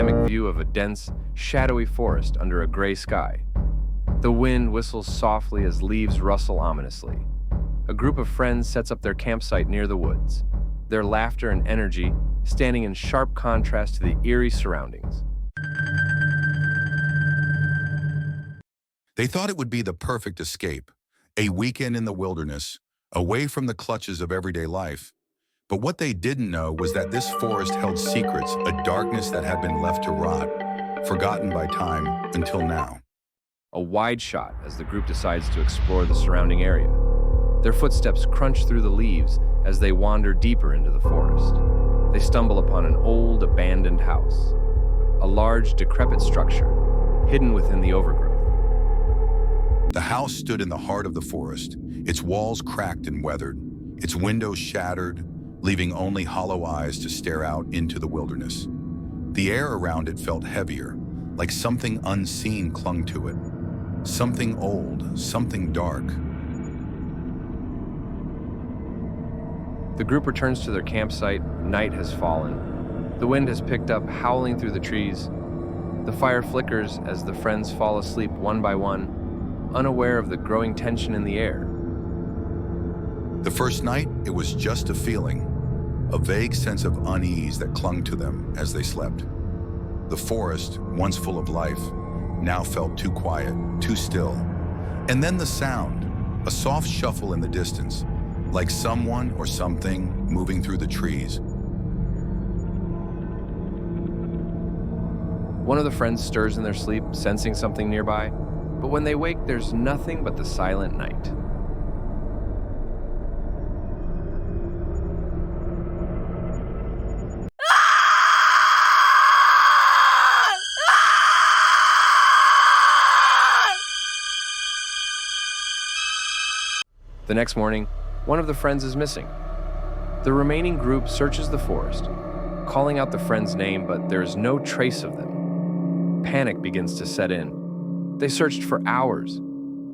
panoramic view of a dense, shadowy forest under a gray sky. The wind whistles softly as leaves rustle ominously. A group of friends sets up their campsite near the woods, their laughter and energy standing in sharp contrast to the eerie surroundings. They thought it would be the perfect escape, a weekend in the wilderness, away from the clutches of everyday life. But what they didn't know was that this forest held secrets, a darkness that had been left to rot, forgotten by time until now. A wide shot as the group decides to explore the surrounding area. Their footsteps crunch through the leaves as they wander deeper into the forest. They stumble upon an old, abandoned house, a large, decrepit structure hidden within the overgrowth. The house stood in the heart of the forest, its walls cracked and weathered, its windows shattered, leaving only hollow eyes to stare out into the wilderness. The air around it felt heavier, like something unseen clung to it. Something old, something dark. The group returns to their campsite. Night has fallen. The wind has picked up, howling through the trees. The fire flickers as the friends fall asleep one by one, unaware of the growing tension in the air. The first night, it was just a feeling, a vague sense of unease that clung to them as they slept. The forest, once full of life, now felt too quiet, too still. And then the sound, a soft shuffle in the distance, like someone or something moving through the trees. One of the friends stirs in their sleep, sensing something nearby, but when they wake, there's nothing but the silent night. The next morning, one of the friends is missing. The remaining group searches the forest, calling out the friend's name, but there's no trace of them. Panic begins to set in. They searched for hours,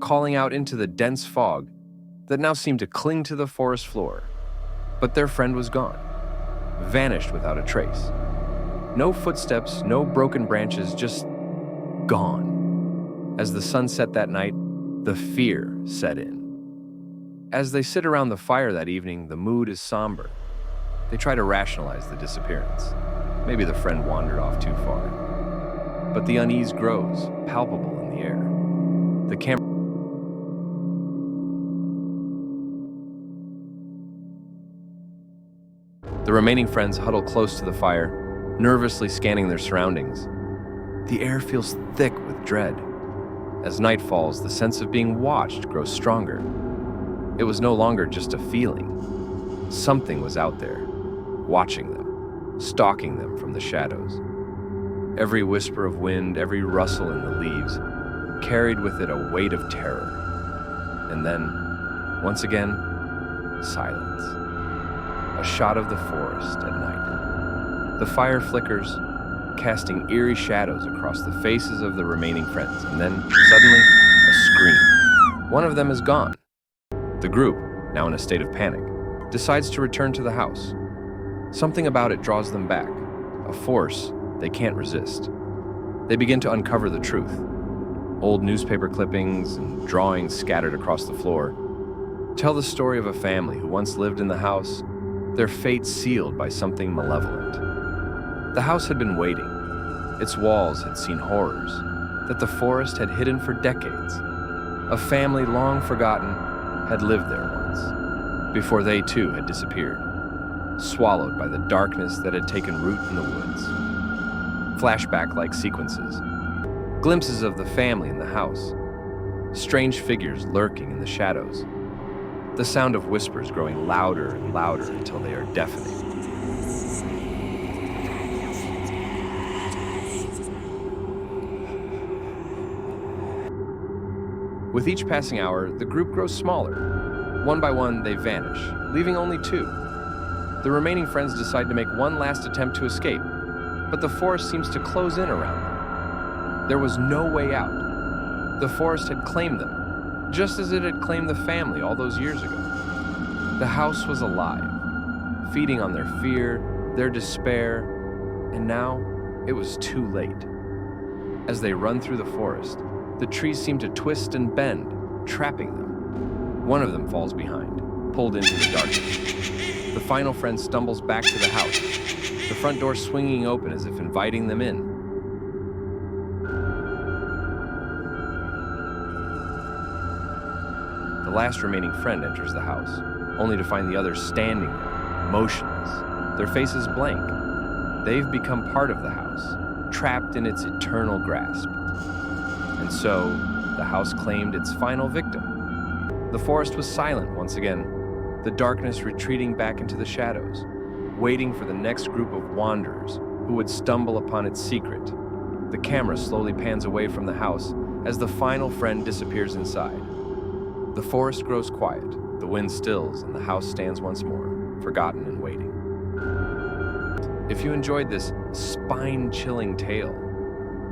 calling out into the dense fog that now seemed to cling to the forest floor. But their friend was gone, vanished without a trace. No footsteps, no broken branches, just gone. As the sun set that night, the fear set in. As they sit around the fire that evening, the mood is somber. They try to rationalize the disappearance. Maybe the friend wandered off too far. But the unease grows, palpable in the air. The remaining friends huddle close to the fire, nervously scanning their surroundings. The air feels thick with dread. As night falls, the sense of being watched grows stronger. It was no longer just a feeling. Something was out there, watching them, stalking them from the shadows. Every whisper of wind, every rustle in the leaves, carried with it a weight of terror. And then, once again, silence. A shot of the forest at night. The fire flickers, casting eerie shadows across the faces of the remaining friends, and then, suddenly, a scream. One of them is gone. The group, now in a state of panic, decides to return to the house. Something about it draws them back, a force they can't resist. They begin to uncover the truth. Old newspaper clippings and drawings scattered across the floor tell the story of a family who once lived in the house, their fate sealed by something malevolent. The house had been waiting. Its walls had seen horrors that the forest had hidden for decades. A family long forgotten had lived there once, before they too had disappeared, swallowed by the darkness that had taken root in the woods. Flashback-like sequences, glimpses of the family in the house, strange figures lurking in the shadows, the sound of whispers growing louder and louder until they are deafening. With each passing hour, the group grows smaller. One by one, they vanish, leaving only two. The remaining friends decide to make one last attempt to escape, but the forest seems to close in around them. There was no way out. The forest had claimed them, just as it had claimed the family all those years ago. The house was alive, feeding on their fear, their despair, and now it was too late. As they run through the forest, the trees seem to twist and bend, trapping them. One of them falls behind, pulled into the darkness. The final friend stumbles back to the house, the front door swinging open as if inviting them in. The last remaining friend enters the house, only to find the others standing there, motionless, their faces blank. They've become part of the house, trapped in its eternal grasp. And so, the house claimed its final victim. The forest was silent once again, the darkness retreating back into the shadows, waiting for the next group of wanderers who would stumble upon its secret. The camera slowly pans away from the house as the final friend disappears inside. The forest grows quiet, the wind stills, and the house stands once more, forgotten and waiting. If you enjoyed this spine-chilling tale,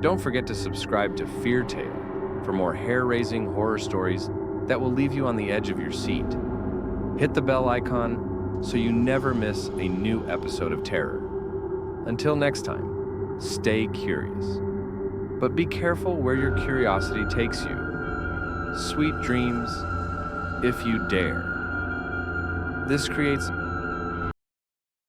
don't forget to subscribe to Fear Tale for more hair-raising horror stories that will leave you on the edge of your seat. Hit the bell icon so you never miss a new episode of terror. Until next time, stay curious. But be careful where your curiosity takes you. Sweet dreams, if you dare. This creates